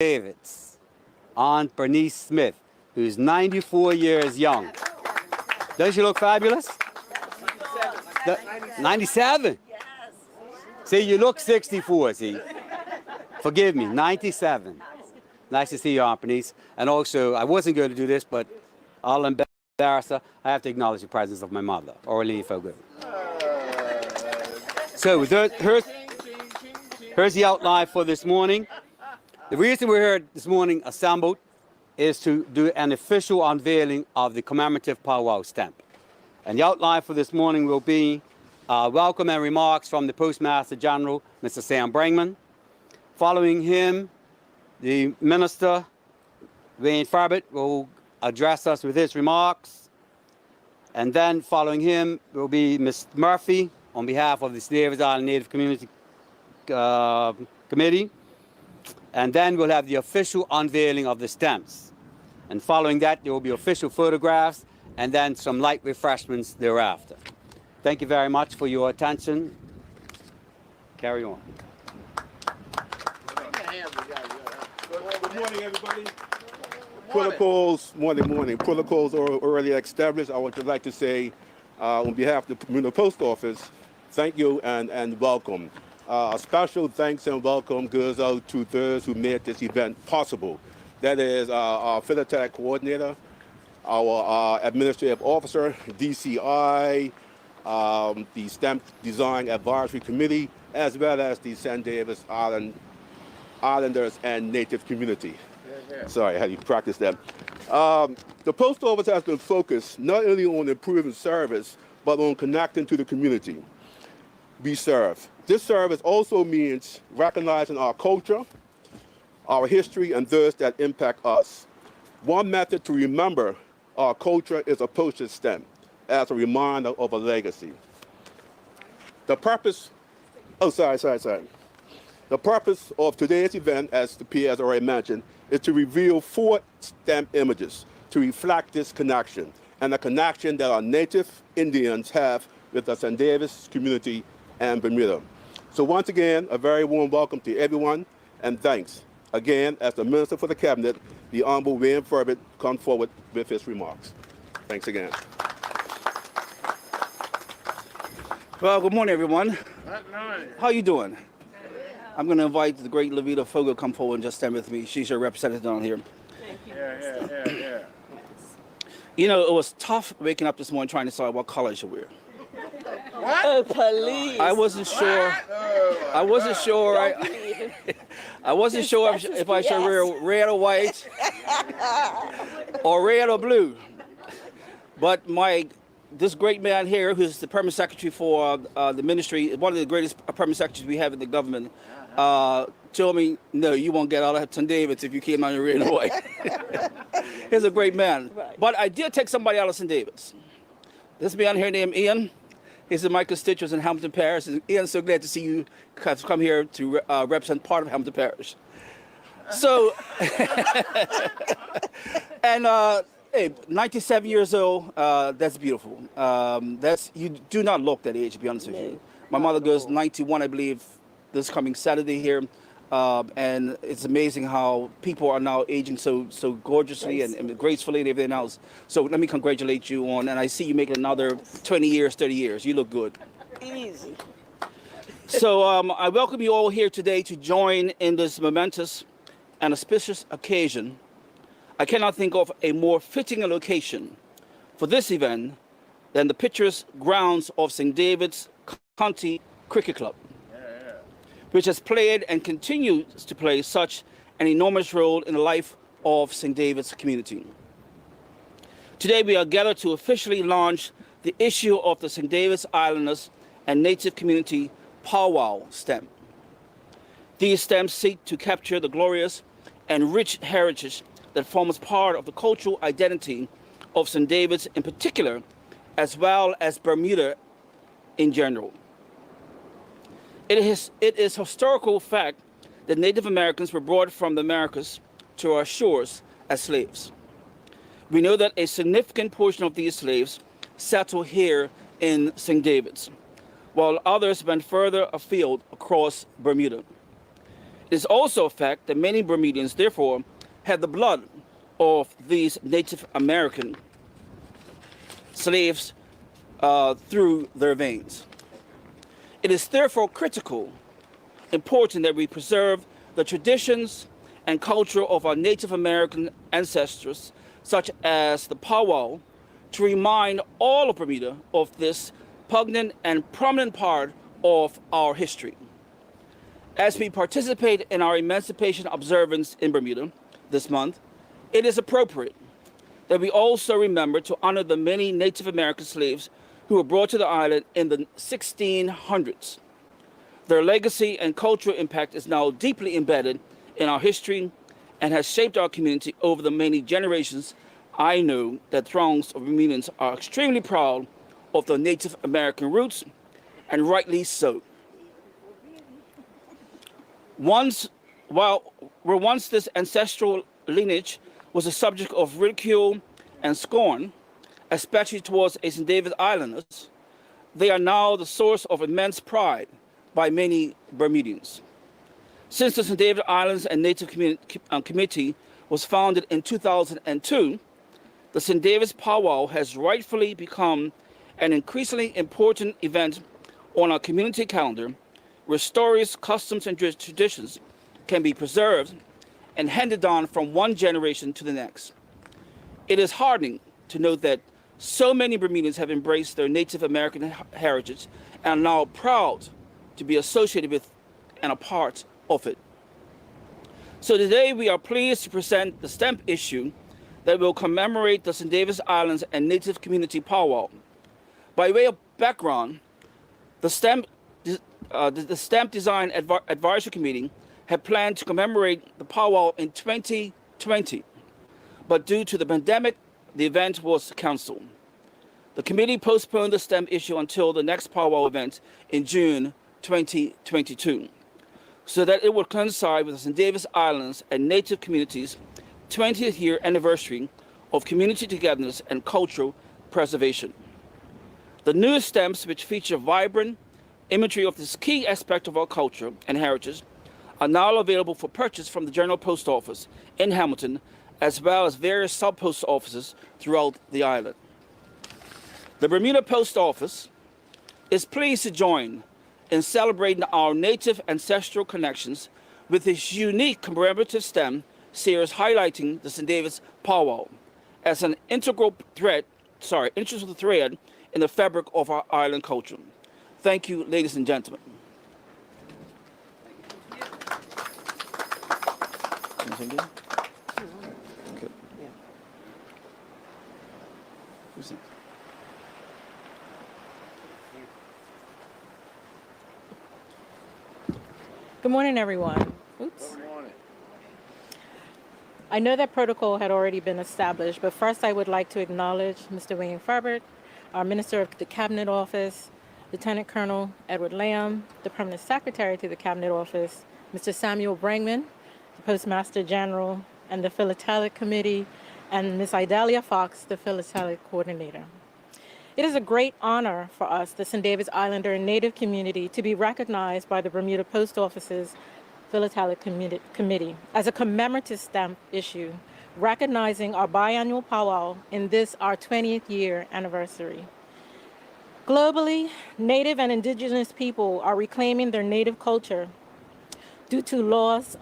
David's Aunt Bernice Smith, who's 94 years young. Does she look fabulous? 97? See, you look 64, see. Forgive me, 97. Nice to see you, Aunt Bernice. And also, I wasn't going to do this, but I'll embarrass her. I have to acknowledge the presence of my mother, Orly Fogo. So here's the outline for this morning. The reason we're here this morning assembled is to do an official unveiling of the commemorative powwow stamp. And the outline for this morning will be welcome and remarks from the Postmaster General, Mr. Sam Brangman. Following him, the Minister, Wayne Farbett, will address us with his remarks. And then following him will be Ms. Murphy on behalf of the Davis Island Native Community Committee. And then we'll have the official unveiling of the stamps. And following that, there will be official photographs and then some light refreshments thereafter. Thank you very much for your attention. Carry on. Good morning, everybody. Protocols, morning. Protocols are already established. I would just like to say, on behalf of the Bermuda Post Office, thank you and welcome. A special thanks and welcome goes out to those who made this event possible. That is our Philatelic Coordinator, our Administrative Officer, DCI, the Stamp Design Advisory Committee, as well as the St. Davis Islanders and Native Community. Sorry, I had to practice that. The Post Office has been focused not only on improving service, but on connecting to the community we serve. This service also means recognizing our culture, our history, and those that impact us. One method to remember our culture is a postage stamp as a reminder of a legacy. The purpose, The purpose of today's event, as the P has already mentioned, is to reveal 4 stamp images to reflect this connection and the connection that our Native Indians have with the St. Davis community and Bermuda. So once again, a very warm welcome to everyone, and thanks. Again, as the Minister for the Cabinet, the Honorable Wayne Farbett, come forward with his remarks. Thanks again. Well, good morning, everyone. How you doing? I'm going to invite the great Levita Fogo to come forward and just stand with me. She's your representative down here. Thank you. Yeah. You know, it was tough waking up this morning trying to decide what color I should wear. What? Oh, police. I wasn't sure. I wasn't sure. I wasn't sure if I should wear red or white or red or blue. But this great man here, who's the permanent secretary for the ministry, one of the greatest permanent secretaries we have in the government, told me, no, you won't get out of St. David's if you came out in red and white. He's a great man. Right. But I did take somebody out of St. David's. This man here named Ian. He's in my constituents in Hamilton Parish. And Ian, so glad to see you come here to represent part of Hamilton Parish. So, and hey, 97 years old, that's beautiful. You do not look that age, to be honest with you. My mother goes 91, I believe, this coming Saturday here. And it's amazing how people are now aging so gorgeously and gracefully and everything else. So let me congratulate you on, and I see you making another 20 years, 30 years. You look good. Easy. So I welcome you all here today to join in this momentous and auspicious occasion. I cannot think of a more fitting location for this event than the picturesque grounds of St. David's County Cricket Club, which has played and continues to play such an enormous role in the life of St. David's community. Today we are gathered to officially launch the issue of the St. David's Islanders and Native Community Powwow stamp. These stamps seek to capture the glorious and rich heritage that forms part of the cultural identity of St. David's in particular, as well as Bermuda in general. It is historical fact that Native Americans were brought from the Americas to our shores as slaves. We know that a significant portion of these slaves settled here in St. David's, while others went further afield across Bermuda. It is also a fact that many Bermudians, therefore, had the blood of these Native American slaves through their veins. It is therefore important that we preserve the traditions and culture of our Native American ancestors, such as the powwow, to remind all of Bermuda of this poignant and prominent part of our history. As we participate in our Emancipation observance in Bermuda this month, it is appropriate that we also remember to honor the many Native American slaves who were brought to the island in the 1600s. Their legacy and cultural impact is now deeply embedded in our history and has shaped our community over the many generations. I know that throngs of Bermudians are extremely proud of their Native American roots, and rightly so. Once this ancestral lineage was a subject of ridicule and scorn, especially towards St. David Islanders, they are now the source of immense pride by many Bermudians. Since the St. David Islands and Native Committee was founded in 2002, the St. David's Powwow has rightfully become an increasingly important event on our community calendar, where stories, customs, and traditions can be preserved and handed down from one generation to the next. It is heartening to note that so many Bermudians have embraced their Native American heritage and are now proud to be associated with and a part of it. So today we are pleased to present the stamp issue that will commemorate the St. David Islands and Native Community Powwow. By way of background, the Stamp Design Advisory Committee had planned to commemorate the powwow in 2020, but due to the pandemic, the event was canceled. The committee postponed the stamp issue until the next powwow event in June 2022, so that it would coincide with the St. David Islands and Native communities' 20th year anniversary of community togetherness and cultural preservation. The newest stamps, which feature vibrant imagery of this key aspect of our culture and heritage, are now available for purchase from the General Post Office in Hamilton, as well as various sub-post offices throughout the island. The Bermuda Post Office is pleased to join in celebrating our Native ancestral connections with this unique commemorative stamp series highlighting the St. David's Powwow as an integral thread in the fabric of our island culture. Thank you, ladies and gentlemen. Anything good? Okay. Who's next? Good morning, everyone. Oops. Good morning. I know that protocol had already been established, but first I would like to acknowledge Mr. Wayne Farbert, our Minister of the Cabinet Office, Lieutenant Colonel Edward Lamb, the Permanent Secretary to the Cabinet Office, Mr. Samuel Brangman, the Postmaster General, and the Philatelic Committee, and Ms. Idalia Fox, the Philatelic Coordinator. It is a great honor for us, the St. David's Islander and Native community, to be recognized by the Bermuda Post Office's Philatelic Committee as a commemorative stamp issue, recognizing our biannual powwow in this, our 20th year anniversary. Globally, Native and Indigenous people are reclaiming their Native culture due to loss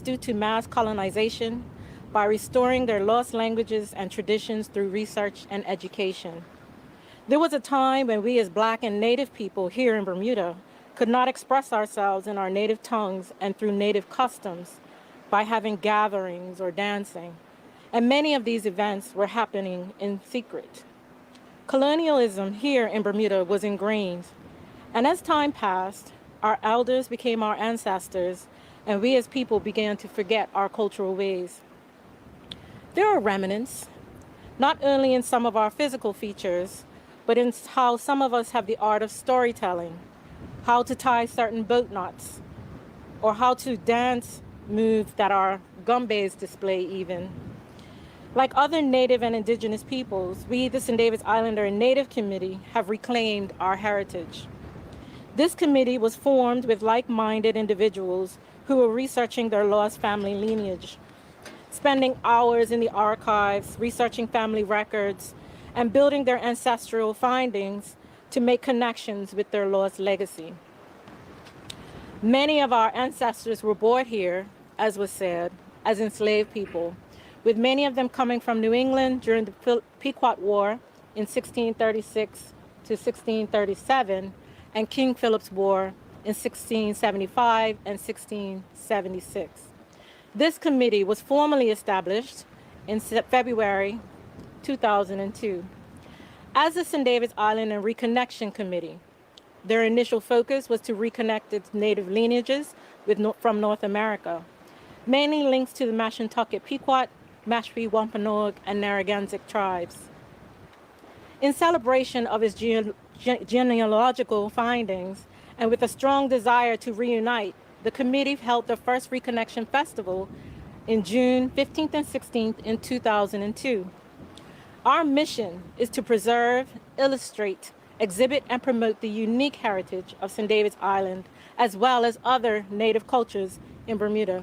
due to mass colonization, by restoring their lost languages and traditions through research and education. There was a time when we as Black and Native people here in Bermuda could not express ourselves in our native tongues and through native customs by having gatherings or dancing, and many of these events were happening in secret. Colonialism here in Bermuda was ingrained, and as time passed, our elders became our ancestors, and we as people began to forget our cultural ways. There are remnants, not only in some of our physical features, but in how some of us have the art of storytelling, how to tie certain boat knots, or how to dance moves that our gumbays display even. Like other Native and Indigenous peoples, we, the St. David's Islander and Native Committee, have reclaimed our heritage. This committee was formed with like-minded individuals who were researching their lost family lineage, spending hours in the archives, researching family records, and building their ancestral findings to make connections with their lost legacy. Many of our ancestors were born here, as was said, as enslaved people, with many of them coming from New England during the Pequot War in 1636 to 1637, and King Philip's War in 1675 and 1676. This committee was formally established in February 2002 as the St. David's Island and Reconnection Committee. Their initial focus was to reconnect its native lineages from North America, mainly links to the Mashantucket Pequot, Mashpee, Wampanoag, and Narragansett tribes. In celebration of its genealogical findings, and with a strong desire to reunite, the committee held the first Reconnection Festival in June 15th and 16th in 2002. Our mission is to preserve, illustrate, exhibit, and promote the unique heritage of St. David's Island, as well as other Native cultures in Bermuda.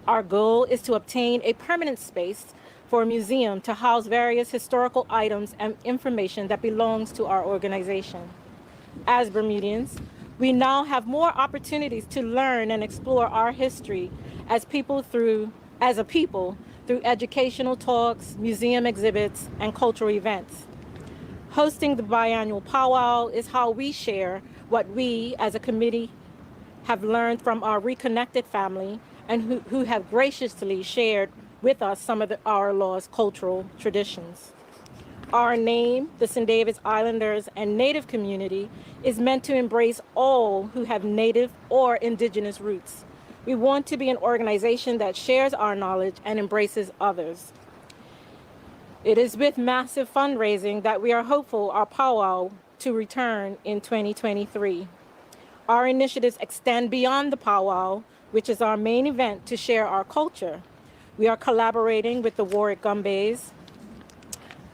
Our goal is to obtain a permanent space for a museum to house various historical items and information that belongs to our organization. As Bermudians, we now have more opportunities to learn and explore our history as a people through educational talks, museum exhibits, and cultural events. Hosting the biannual powwow is how we share what we as a committee have learned from our reconnected family and who have graciously shared with us some of our lost cultural traditions. Our name, the St. David's Islanders and Native community, is meant to embrace all who have Native or Indigenous roots. We want to be an organization that shares our knowledge and embraces others. It is with massive fundraising that we are hopeful our powwow to return in 2023. Our initiatives extend beyond the powwow, which is our main event to share our culture. We are collaborating with the Warwick Gumbays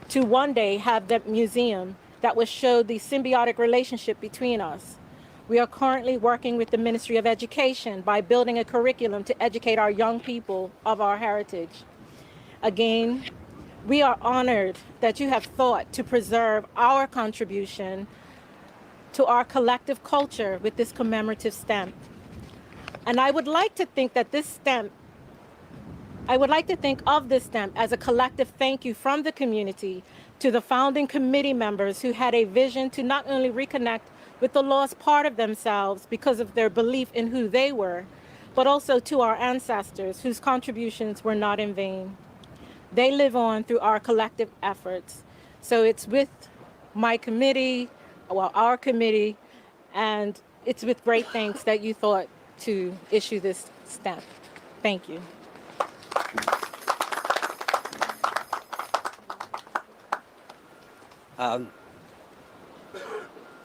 to one day have the museum that will show the symbiotic relationship between us. We are currently working with the Ministry of Education by building a curriculum to educate our young people of our heritage. Again, we are honored that you have thought to preserve our contribution to our collective culture with this commemorative stamp. And I would like to think of this stamp as a collective thank you from the community to the founding committee members who had a vision to not only reconnect with the lost part of themselves because of their belief in who they were, but also to our ancestors whose contributions were not in vain. They live on through our collective efforts. So it's with my committee, our committee, and it's with great thanks that you thought to issue this stamp. Thank you.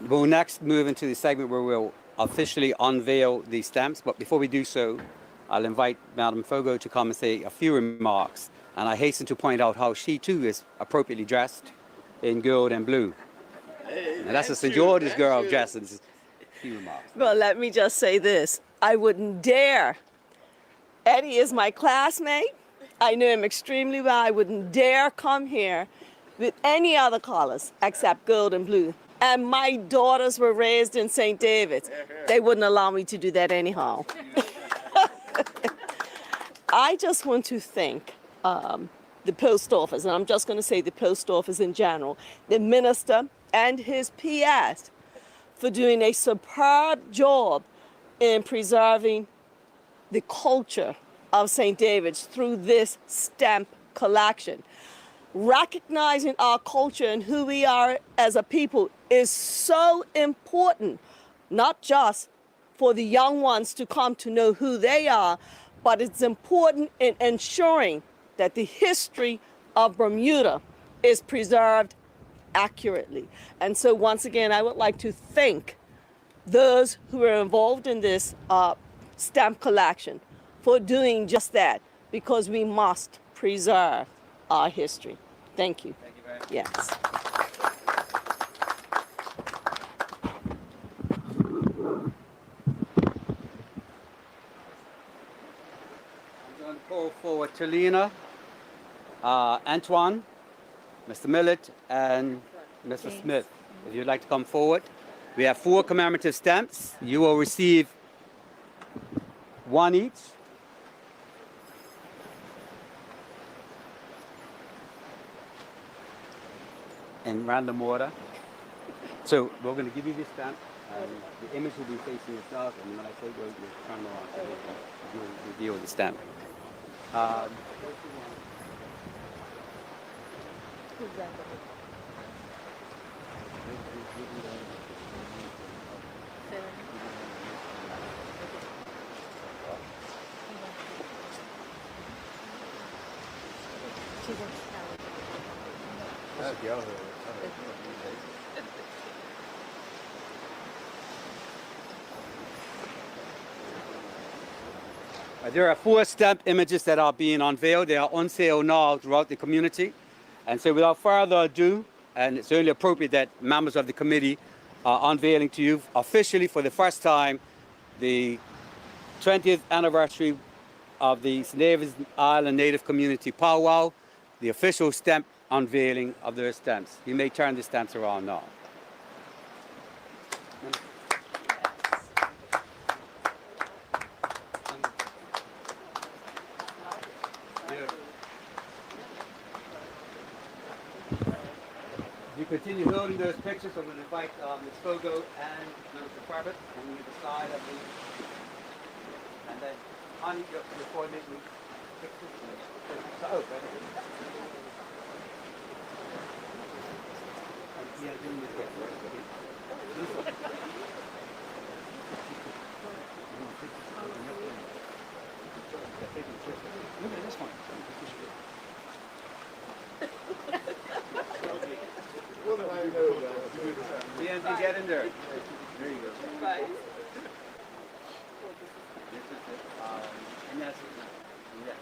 We'll next move into the segment where we'll officially unveil these stamps. But before we do so, I'll invite Madam Fogo to come and say a few remarks. And I hasten to point out how she too is appropriately dressed in gold and blue. And that's a St. George's girl dressed in a few remarks. Well, let me just say this. I wouldn't dare. Eddie is my classmate. I know him extremely well. I wouldn't dare come here with any other colors except gold and blue. And my daughters were raised in St. David's. They wouldn't allow me to do that anyhow. I just want to thank the post office, and I'm just going to say the post office in general, the minister and his PS for doing a superb job in preserving the culture of St. David's through this stamp collection. Recognizing our culture and who we are as a people is so important, not just for the young ones to come to know who they are, but it's important in ensuring that the history of Bermuda is preserved accurately. And so once again, I would like to thank those who are involved in this stamp collection for doing just that, because we must preserve our history. Thank you. Thank you very much. Yes. going to call forward Talina, Antoine, Mr. Millett, and Mr. Smith. If you'd like to come forward. We have 4 commemorative stamps. You will receive 1 each. In random order. So we're going to give you this stamp, and the image will be facing yourself, and when I say go, you turn around so you can reveal the stamp. There are 4 stamp images that are being unveiled. They are on sale now throughout the community. And so without further ado, and it's only appropriate that members of the committee are unveiling to you officially for the first time the 20th anniversary of the St. David's Island Native Community Powwow, the official stamp unveiling of their stamps. You may turn the stamps around now. You continue holding those pictures. I'm going to invite Ms. Fogo and Mr. Corbett on either side of the. And then, honey, before you make me pictures. Oh, right. Yeah, give me this one. Look at this one. BND, get in there. There you go. Right. This is it. And that's it. Yeah,